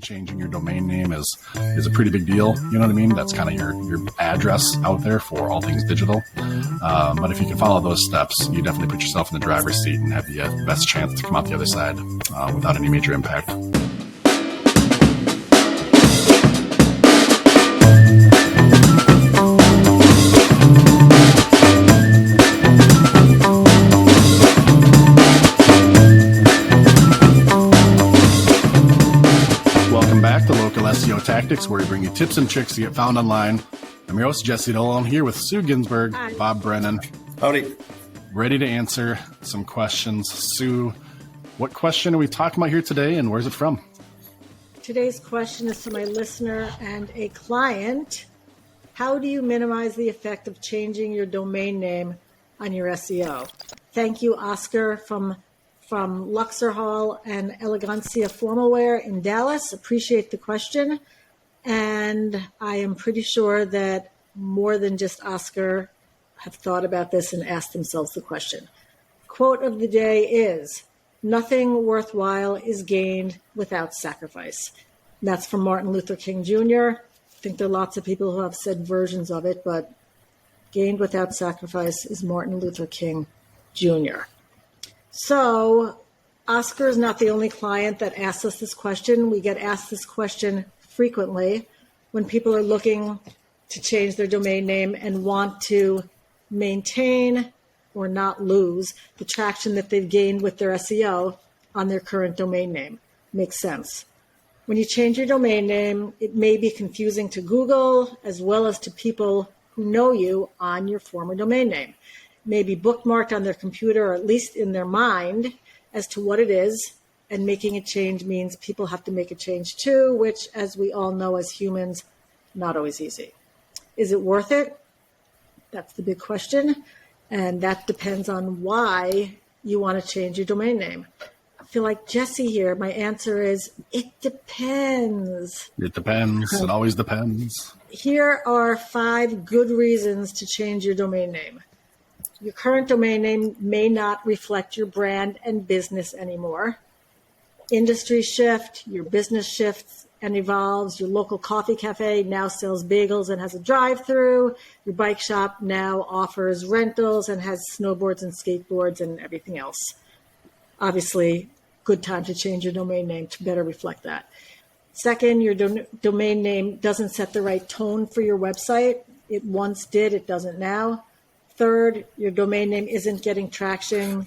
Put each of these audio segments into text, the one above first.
changing your domain name is a pretty big deal. You know what I mean? That's kind of your address out there for all things digital. But if you can follow those steps, you definitely put yourself in the driver's seat and have the best chance to come out the other side without any major impact. SEO Tactics, where we bring you tips and tricks to get found online. I'm your host, Jesse Dolan, here with Sue Ginsburg, Hi. Bob Brennan. Howdy. Ready to answer some questions. Sue, what question are we talking about here today, and where's it from? Today's question is from a listener and a client. How do you minimize the effect of changing your domain name on your SEO? Thank you, Oscar from Luxor Hall and Elegancia Formal Wear in Dallas. Appreciate the question. And I am pretty sure that more than just Oscar have thought about this and asked themselves the question. Quote of the day is, "Nothing worthwhile is gained without sacrifice." And that's from Martin Luther King Jr. I think there are lots of people who have said versions of it, but gained without sacrifice is Martin Luther King Jr. So Oscar is not the only client that asks us this question. We get asked this question frequently when people are looking to change their domain name and want to maintain or not lose the traction that they've gained with their SEO on their current domain name. Makes sense. When you change your domain name, it may be confusing to Google as well as to people who know you on your former domain name. May be bookmarked on their computer, or at least in their mind, as to what it is. And making a change means people have to make a change too, which, as we all know as humans, not always easy. Is it worth it? That's the big question. And that depends on why you want to change your domain name. I feel like Jesse here. My answer is, it depends. It depends. It always depends. Here are 5 good reasons to change your domain name. Your current domain name may not reflect your brand and business anymore. Industry shift, your business shifts and evolves. Your local coffee cafe now sells bagels and has a drive-through. Your bike shop now offers rentals and has snowboards and skateboards and everything else. Obviously, good time to change your domain name to better reflect that. Second, your domain name doesn't set the right tone for your website. It once did, it doesn't now. Third, your domain name isn't getting traction.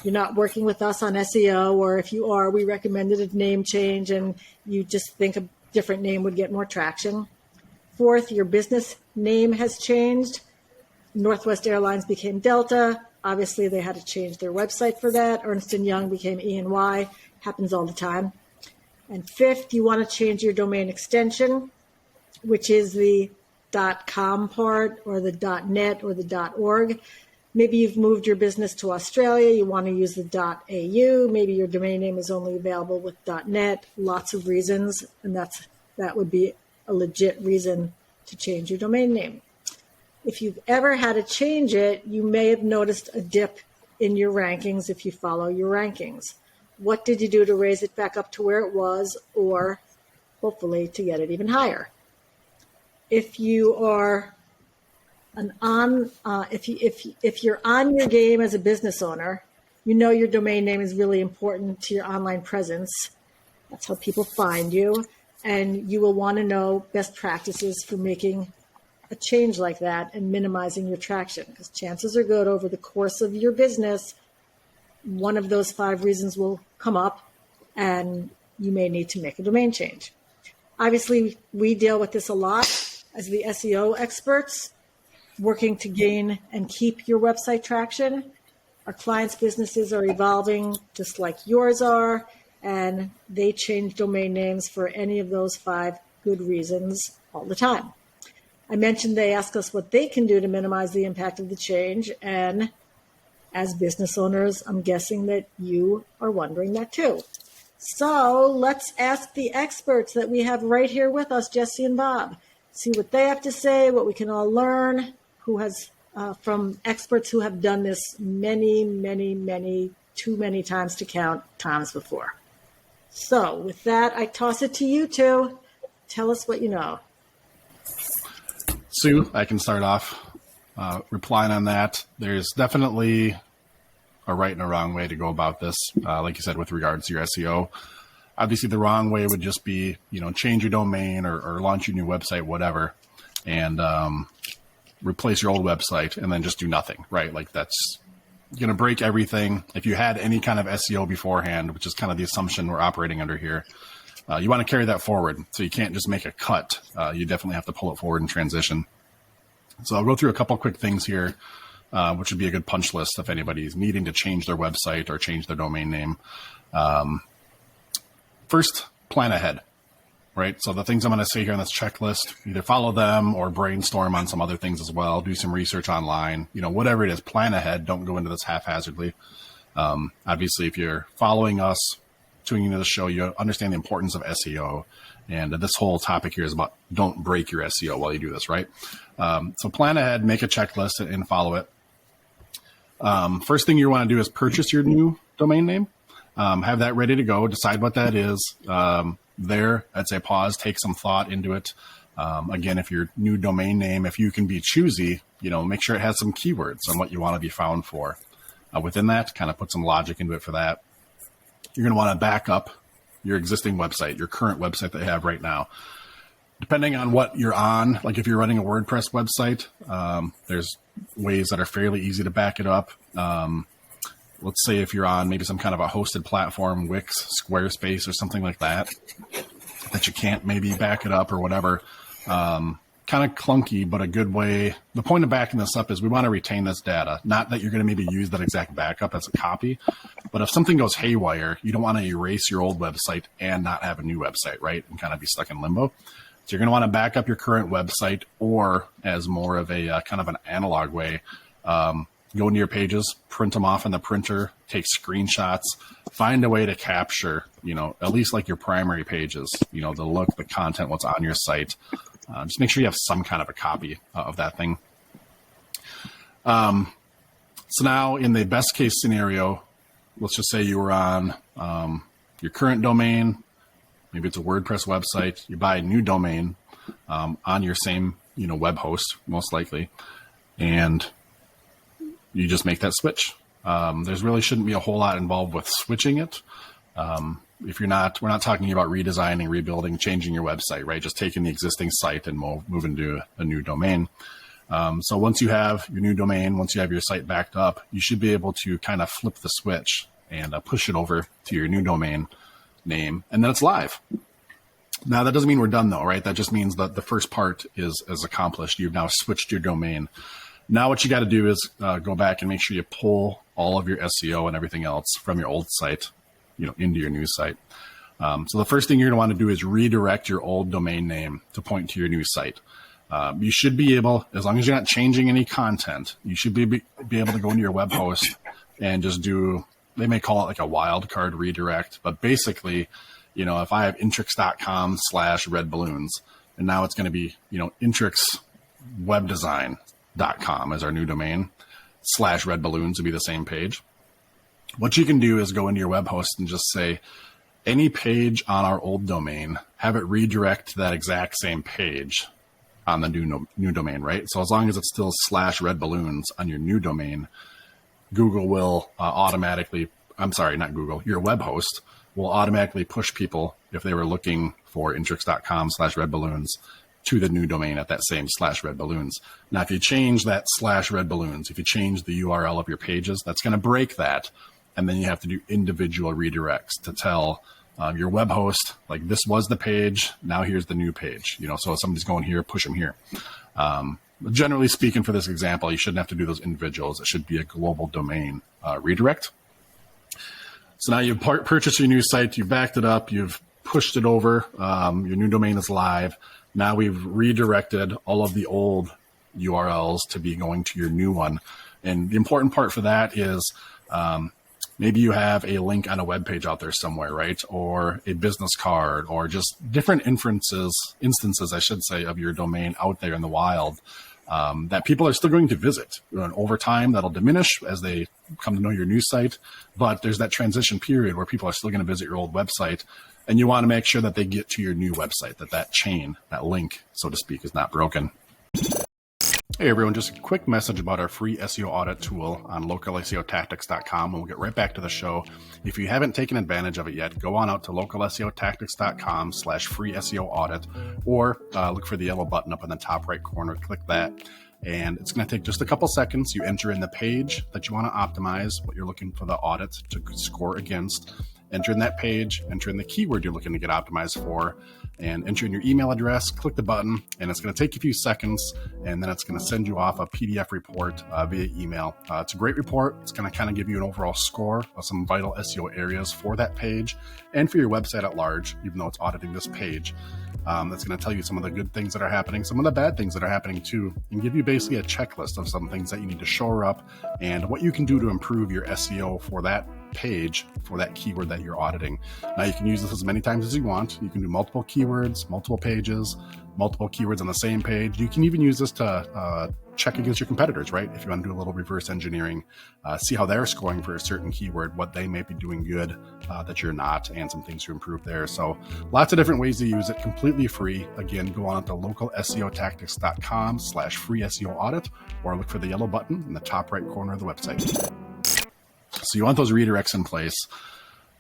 You're not working with us on SEO, or if you are, we recommended a name change and you just think a different name would get more traction. Fourth, your business name has changed. Northwest Airlines became Delta. Obviously, they had to change their website for that. Ernst & Young became E&Y. Happens all the time. And fifth, you want to change your domain extension, which is the .com part or the .net or the .org. Maybe you've moved your business to Australia. You want to use the .au. Maybe your domain name is only available with .net. Lots of reasons, and that would be a legit reason to change your domain name. If you've ever had to change it, you may have noticed a dip in your rankings if you follow your rankings. What did you do to raise it back up to where it was, or hopefully to get it even higher? If you are if you're on your game as a business owner, you know your domain name is really important to your online presence. That's how people find you, and you will want to know best practices for making a change like that and minimizing your traction, because chances are good over the course of your business, one of those 5 reasons will come up and you may need to make a domain change. Obviously, we deal with this a lot as the SEO experts, working to gain and keep your website traction. Our clients' businesses are evolving just like yours are, and they change domain names for any of those 5 good reasons all the time. I mentioned they ask us what they can do to minimize the impact of the change, and as business owners, I'm guessing that you are wondering that too. So let's ask the experts that we have right here with us, Jesse and Bob. See what they have to say, what we can all learn, from experts who have done this many, too many times to count times before. So with that, I toss it to you two. Tell us what you know. Sue, I can start off replying on that. There's definitely a right and a wrong way to go about this. Like you said, with regards to your SEO, obviously the wrong way would just be, change your domain or launch your new website, whatever, and replace your old website and then just do nothing, right? Like that's going to break everything. If you had any kind of SEO beforehand, which is kind of the assumption we're operating under here, you want to carry that forward. So you can't just make a cut. You definitely have to pull it forward and transition. So I'll go through a couple quick things here, which would be a good punch list if anybody's needing to change their website or change their domain name. First, plan ahead, right? So the things I'm going to say here on this checklist, either follow them or brainstorm on some other things as well. Do some research online, whatever it is, plan ahead. Don't go into this haphazardly. Obviously, if you're following us, tuning into the show, you understand the importance of SEO. And this whole topic here is about don't break your SEO while you do this, right? So plan ahead, make a checklist and follow it. First thing you want to do is purchase your new domain name. Have that ready to go. Decide what that is. There, I'd say pause, take some thought into it. Again, if your new domain name, if you can be choosy, make sure it has some keywords on what you want to be found for. Within that, kind of put some logic into it for that. You're going to want to back up your existing website, your current website that you have right now. Depending on what you're on, like if you're running a WordPress website, there's ways that are fairly easy to back it up. Let's say if you're on maybe some kind of a hosted platform, Wix, Squarespace, or something like that, that you can't maybe back it up or whatever. Kind of clunky, but a good way. The point of backing this up is we want to retain this data. Not that you're going to maybe use that exact backup as a copy, but if something goes haywire, you don't want to erase your old website and not have a new website, right? And kind of be stuck in limbo. So you're going to want to back up your current website, or as more of a kind of an analog way, go into your pages, print them off in the printer, take screenshots, find a way to capture, at least like your primary pages, the look, the content, what's on your site. Just make sure you have some kind of a copy of that thing. So now in the best case scenario, let's just say you were on your current domain. Maybe it's a WordPress website. You buy a new domain on your same, web host, most likely. And you just make that switch. There's really shouldn't be a whole lot involved with switching it. If we're not talking about redesigning, rebuilding, changing your website, right? Just taking the existing site and moving to a new domain. So once you have your new domain, once you have your site backed up, you should be able to kind of flip the switch and push it over to your new domain name, and then it's live. Now, that doesn't mean we're done though, right? That just means that the first part is accomplished. You've now switched your domain. Now what you got to do is go back and make sure you pull all of your SEO and everything else from your old site, into your new site. So the first thing you're going to want to do is redirect your old domain name to point to your new site. You should be able, as long as you're not changing any content, you should be able to go into your web host and just do, they may call it like a wildcard redirect, but basically, if I have intrix.com/redballoons, and now it's going to be, intrixwebdesign.com as our new domain, /redballoons would be the same page. What you can do is go into your web host and just say, any page on our old domain, have it redirect to that exact same page on the new domain, right? So as long as it's still /redballoons on your new domain, Google will automatically, not Google, your web host will automatically push people, if they were looking for intrix.com/redballoons, to the new domain at that same /redballoons. Now, if you change that /redballoons, if you change the URL of your pages, that's going to break that. And then you have to do individual redirects to tell your web host, like, this was the page, now here's the new page. So if somebody's going here, push them here. Generally speaking, for this example, you shouldn't have to do those individuals. It should be a global domain redirect. So now you've purchased your new site, you've backed it up, you've pushed it over, your new domain is live. Now we've redirected all of the old URLs to be going to your new one. And the important part for that is maybe you have a link on a web page out there somewhere, right? Or a business card, or just different instances, I should say, of your domain out there in the wild, that people are still going to visit. And over time, that'll diminish as they come to know your new site. But there's that transition period where people are still going to visit your old website. And you want to make sure that they get to your new website, that chain, that link, so to speak, is not broken. Hey everyone, just a quick message about our free SEO audit tool on localseotactics.com, and we'll get right back to the show. If you haven't taken advantage of it yet, go on out to localseotactics.com/free SEO audit, or look for the yellow button up in the top right corner, click that, and it's going to take just a couple seconds. You enter in the page that you want to optimize, what you're looking for the audit to score against. Enter in that page, enter in the keyword you're looking to get optimized for, and enter in your email address, click the button, and it's going to take a few seconds, and then it's going to send you off a PDF report via email. It's a great report. It's going to kind of give you an overall score of some vital SEO areas for that page and for your website at large, even though it's auditing this page. That's going to tell you some of the good things that are happening, some of the bad things that are happening too, and give you basically a checklist of some things that you need to shore up and what you can do to improve your SEO for that page, for that keyword that you're auditing. Now, you can use this as many times as you want. You can do multiple keywords, multiple pages, multiple keywords on the same page. You can even use this to check against your competitors, right? If you want to do a little reverse engineering, see how they're scoring for a certain keyword, what they may be doing good that you're not, and some things to improve there. So lots of different ways to use it, completely free. Again, go on to localseotactics.com/free SEO audit, or look for the yellow button in the top right corner of the website. So you want those redirects in place.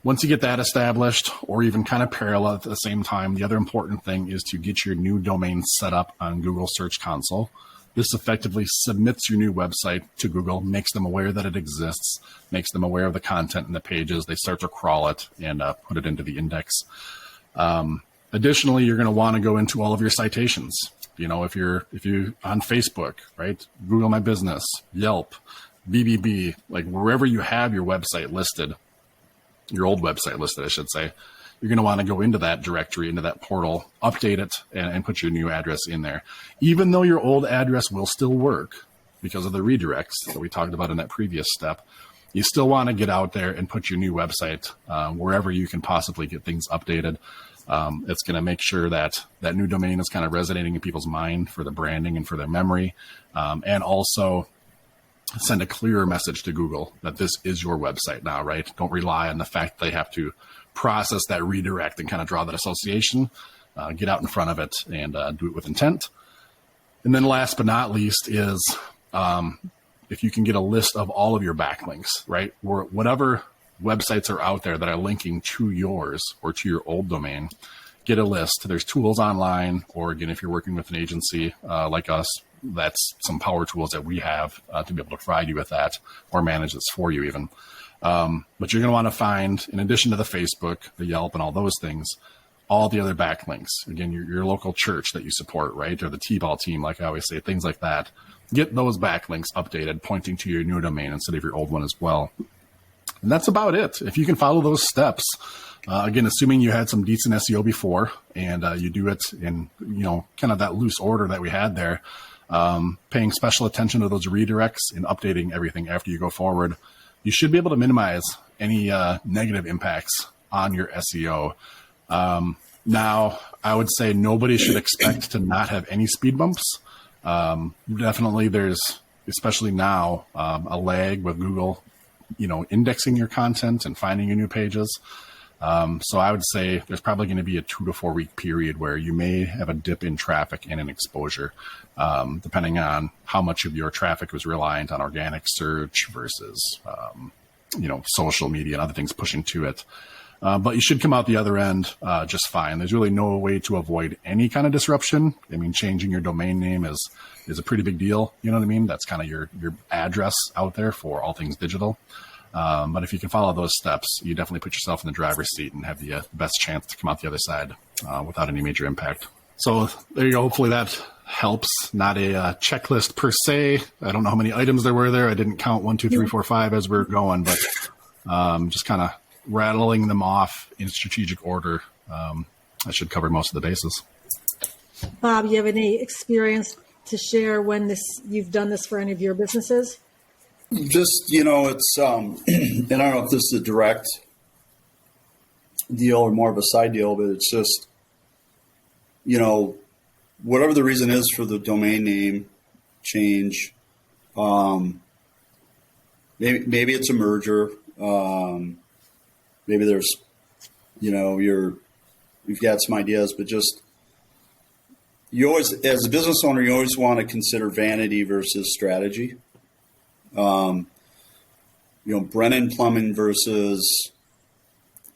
Once you get that established, or even kind of parallel at the same time, the other important thing is to get your new domain set up on Google Search Console. This effectively submits your new website to Google, makes them aware that it exists, makes them aware of the content in the pages. They start to crawl it and put it into the index. Additionally, you're going to want to go into all of your citations. You know, if you're on Facebook, right? Google My Business, Yelp, BBB, like wherever you have your website listed, your old website listed, I should say, you're going to want to go into that directory, into that portal, update it, and put your new address in there. Even though your old address will still work because of the redirects that we talked about in that previous step, you still want to get out there and put your new website wherever you can possibly get things updated. It's going to make sure that that new domain is kind of resonating in people's mind for the branding and for their memory, and also send a clearer message to Google that this is your website now, right? Don't rely on the fact they have to process that redirect and kind of draw that association. Get out in front of it and do it with intent. And then last but not least is if you can get a list of all of your backlinks, right? Or whatever websites are out there that are linking to yours or to your old domain, get a list. There's tools online, or again, if you're working with an agency like us, that's some power tools that we have to be able to provide you with that or manage this for you even. But you're going to want to find, in addition to the Facebook, the Yelp, and all those things, all the other backlinks. Again, your local church that you support, right? Or the T-ball team, like I always say, things like that. Get those backlinks updated, pointing to your new domain instead of your old one as well. And that's about it. If you can follow those steps, again, assuming you had some decent SEO before and you do it in, kind of that loose order that we had there, paying special attention to those redirects and updating everything after you go forward, you should be able to minimize any negative impacts on your SEO. Now, I would say nobody should expect to not have any speed bumps. Definitely there's, especially now, a lag with Google, indexing your content and finding your new pages. So I would say there's probably going to be a 2 to 4 week period where you may have a dip in traffic and in exposure, depending on how much of your traffic was reliant on organic search versus, social media and other things pushing to it. But you should come out the other end just fine. There's really no way to avoid any kind of disruption. I mean, changing your domain name is a pretty big deal. You know what I mean? That's kind of your address out there for all things digital. But if you can follow those steps, you definitely put yourself in the driver's seat and have the best chance to come out the other side without any major impact. So there you go. Hopefully that helps. Not a checklist per se. I don't know how many items there were there. I didn't count 1, 2, 3, 4, 5 as we're going, but just kind of rattling them off in strategic order. I should cover most of the bases. Bob, you have any experience to share when you've done this for any of your businesses? Just, it's, and I don't know if this is a direct deal or more of a side deal, but it's just, whatever the reason is for the domain name, change. Maybe it's a merger. Maybe there's, you've got some ideas, but just, you always, as a business owner, you always want to consider vanity versus strategy. Brennan Plumbing versus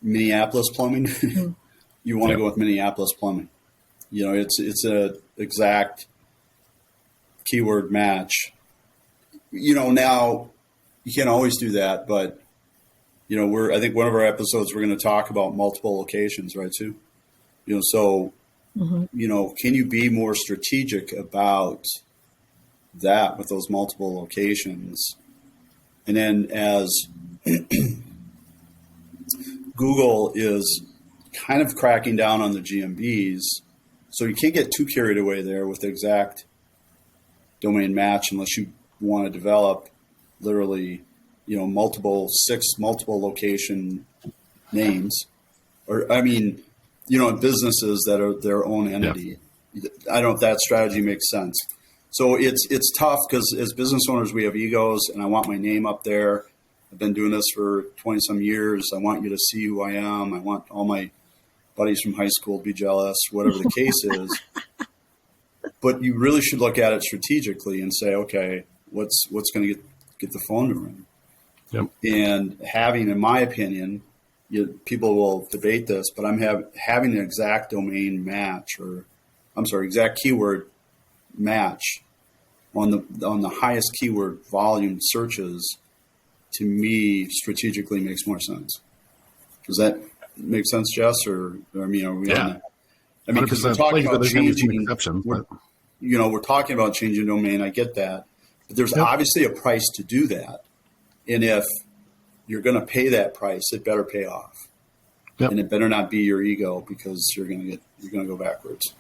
Minneapolis Plumbing. You want to go with Minneapolis Plumbing. It's a exact keyword match. Now you can't always do that, but I think one of our episodes we're going to talk about multiple locations, right, Sue? Can you be more strategic about that with those multiple locations? And then as Google is kind of cracking down on the GMBs, so you can't get too carried away there with the exact domain match unless you want to develop literally, multiple location names, or businesses that are their own entity. Yeah. I don't know if that strategy makes sense. So it's tough because as business owners, we have egos, and I want my name up there. I've been doing this for 20 some years. I want you to see who I am. I want all my buddies from high school to be jealous, whatever the case is. But you really should look at it strategically and say, okay, what's going to get the phone to ring? Yep. And having, in my opinion, people will debate this, but I'm having the exact domain match, exact keyword match on the highest keyword volume searches, to me, strategically makes more sense. Does that make sense, Jess? Or are we on that? Because we're talking about changing, we're talking about changing domain. I get that, but there's obviously a price to do that. And if you're going to pay that price, it better pay off. Yep. And it better not be your ego, because you're going to go backwards.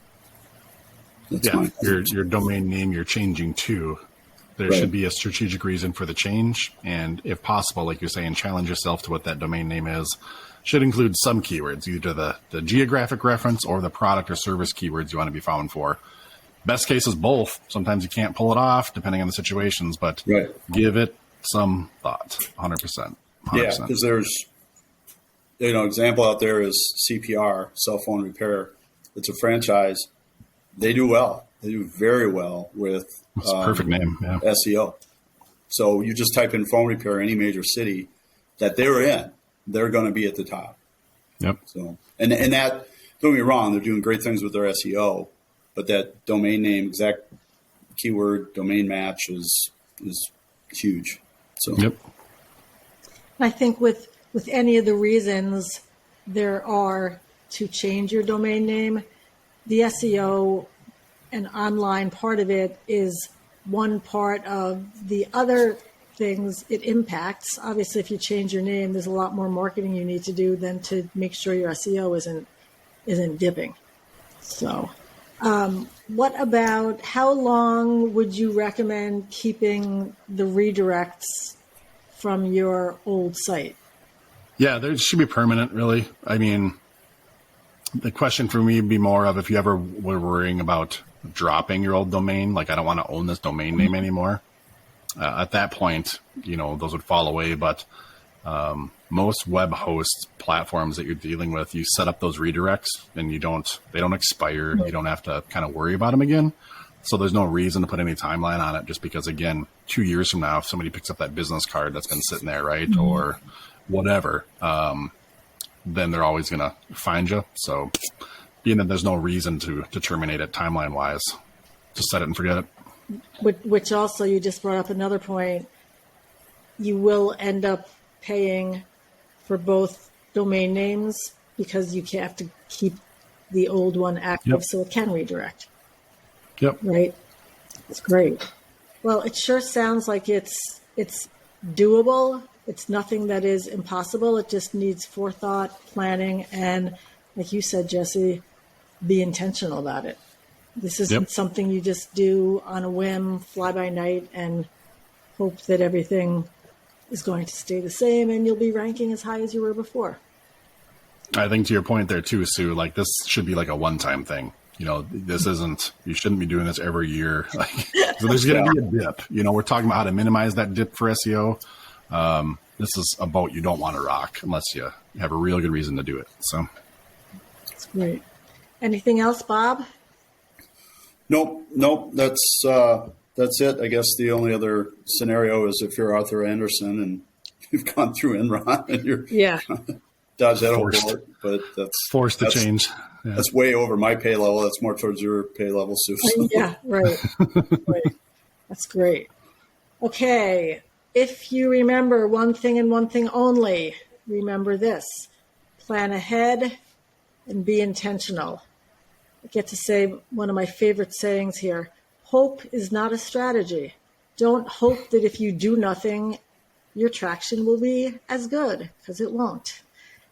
That's your domain name you're changing to. There should be a strategic reason for the change. And if possible, like you're saying, challenge yourself to what that domain name is. Should include some keywords, either the geographic reference or the product or service keywords you want to be found for. Best case is both. Sometimes you can't pull it off depending on the situations, but give it some thought. 100%. Yeah, because there's, example out there is CPR, cell phone repair. It's a franchise. They do well. They do very well with that's a perfect name. Yeah. SEO. So you just type in phone repair, any major city that they're in, they're going to be at the top. Yep. So, and that, don't get me wrong, they're doing great things with their SEO, but that domain name, exact keyword domain match is huge. So, I think with any of the reasons there are to change your domain name, the SEO and online part of it is one part of the other things it impacts. Obviously, if you change your name, there's a lot more marketing you need to do than to make sure your SEO isn't dipping. So, what about how long would you recommend keeping the redirects from your old site? Yeah, there should be permanent, really. I mean, the question for me would be more of if you ever were worrying about dropping your old domain, like I don't want to own this domain name anymore. At that point, those would fall away. But most web host platforms that you're dealing with, you set up those redirects and they don't expire. You don't have to kind of worry about them again. So there's no reason to put any timeline on it, just because, again, 2 years from now, if somebody picks up that business card that's been sitting there, right, or whatever, then they're always going to find you. So being that there's no reason to terminate it timeline-wise, just set it and forget it. Which also, you just brought up another point. You will end up paying for both domain names because you have to keep the old one active so it can redirect. Yep. Right? It's great. Well, it sure sounds like it's doable. It's nothing that is impossible. It just needs forethought, planning, and like you said, Jesse, be intentional about it. This isn't something you just do on a whim, fly by night, and hope that everything is going to stay the same and you'll be ranking as high as you were before. I think to your point there too, Sue, like this should be like a one-time thing. this isn't, you shouldn't be doing this every year. So there's going to be a dip. We're talking about how to minimize that dip for SEO. This is a boat you don't want to rock unless you have a real good reason to do it. So that's great. Anything else, Bob? Nope. That's it. I guess the only other scenario is if you're Arthur Anderson and you've gone through Enron and you're dodge that old bullet, but that's forced to change. Yeah. That's way over my pay level. That's more towards your pay level, Sue. Yeah, right. Right. That's great. Okay. If you remember one thing and one thing only, remember this: plan ahead and be intentional. I get to say one of my favorite sayings here: hope is not a strategy. Don't hope that if you do nothing, your traction will be as good, because it won't.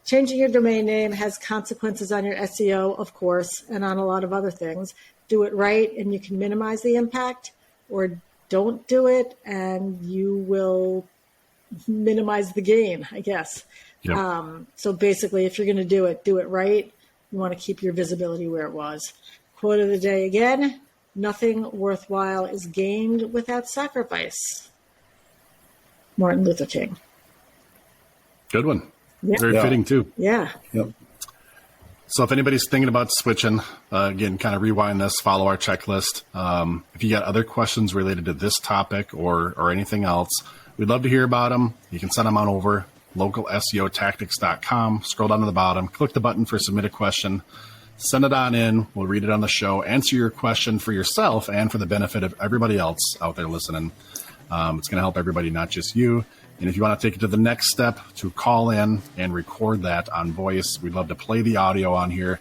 Changing your domain name has consequences on your SEO, of course, and on a lot of other things. Do it right and you can minimize the impact, or don't do it and you will minimize the gain, I guess. Yep. So basically, if you're going to do it right. You want to keep your visibility where it was. Quote of the day again: nothing worthwhile is gained without sacrifice. Martin Luther King. Good one. Yeah. Very fitting too. Yeah. Yep. So if anybody's thinking about switching, again, kind of rewind this, follow our checklist. If you got other questions related to this topic or anything else, we'd love to hear about them. You can send them on over localseotactics.com. Scroll down to the bottom, click the button for submit a question, send it on in. We'll read it on the show, answer your question for yourself and for the benefit of everybody else out there listening. It's going to help everybody, not just you. And if you want to take it to the next step, to call in and record that on voice, we'd love to play the audio on here,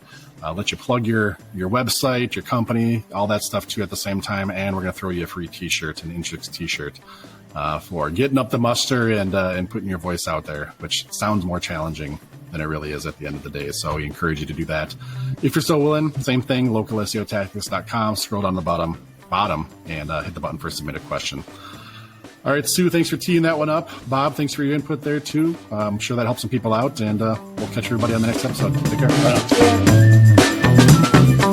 let you plug your website, your company, all that stuff too at the same time. And we're going to throw you a free t-shirt, an Inchix t-shirt, for getting up the muster and putting your voice out there, which sounds more challenging than it really is at the end of the day. So we encourage you to do that. If you're still willing, same thing, localseotactics.com, scroll down the bottom and hit the button for submit a question. All right, Sue, thanks for teeing that one up. Bob, thanks for your input there, too. I'm sure that helps some people out, and we'll catch everybody on the next episode. Take care. Bye.